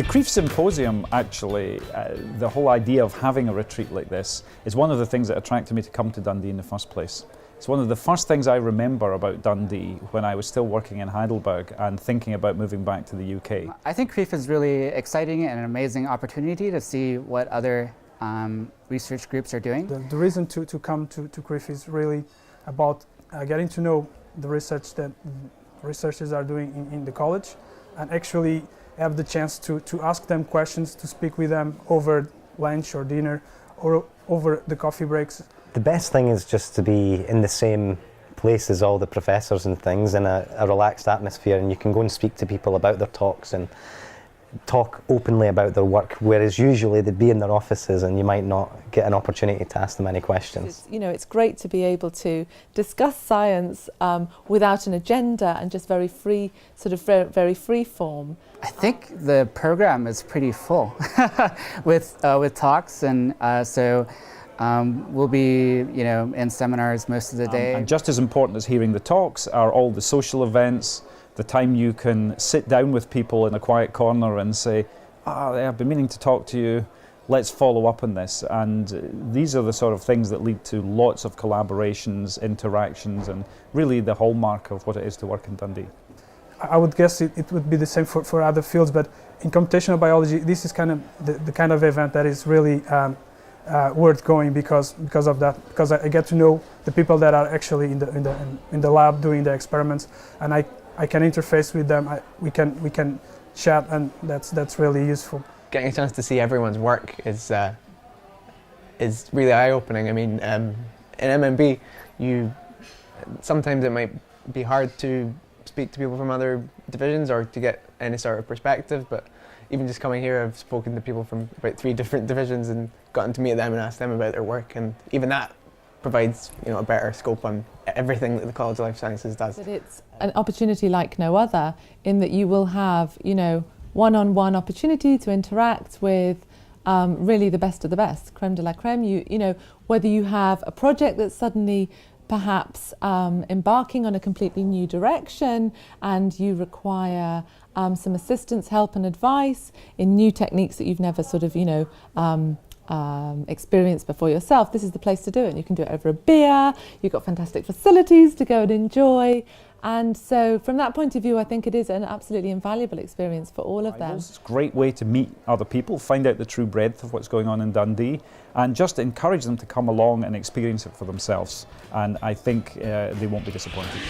The Crieff Symposium, actually, the whole idea of having a retreat like this is one of the things that attracted me to come to Dundee in the first place. It's one of the first things I remember about Dundee when I was still working in Heidelberg and thinking about moving back to the UK. I think Crieff is really exciting and an amazing opportunity to see what other research groups are doing. The reason to come to Crieff is really about getting to know the research that researchers are doing in the college, and actually have the chance to ask them questions, to speak with them over lunch or dinner or over the coffee breaks. The best thing is just to be in the same place as all the professors and things, in a relaxed atmosphere, and you can go and speak to people about their talks and talk openly about their work, whereas usually they'd be in their offices and you might not get an opportunity to ask them any questions. It's great to be able to discuss science without an agenda and just very free, very free form. I think the program is pretty full with talks, and so we'll be in seminars most of the day. And just as important as hearing the talks are all the social events, the time you can sit down with people in a quiet corner and say, I've been meaning to talk to you, let's follow up on this. And these are the sort of things that lead to lots of collaborations, interactions, and really the hallmark of what it is to work in Dundee. I would guess it would be the same for other fields, but in computational biology, this is kind of the kind of event that is really worth going because of that. Because I get to know the people that are actually in the lab doing the experiments, and I can interface with them. We can chat, and that's really useful. Getting a chance to see everyone's work is really eye-opening. I mean, in MMB, sometimes it might be hard to speak to people from other divisions or to get any sort of perspective, but even just coming here, I've spoken to people from about 3 different divisions and gotten to meet them and ask them about their work, and even that provides a better scope on everything that the College of Life Sciences does. But it's an opportunity like no other, in that you will have one-on-one opportunity to interact with really the best of the best, creme de la creme. Whether you have a project that's suddenly perhaps embarking on a completely new direction and you require some assistance, help and advice in new techniques that you've never experience before yourself, this is the place to do it. You can do it over a beer, you've got fantastic facilities to go and enjoy, and so from that point of view I think it is an absolutely invaluable experience for all of them. It's a great way to meet other people, find out the true breadth of what's going on in Dundee, and just encourage them to come along and experience it for themselves, and I think they won't be disappointed.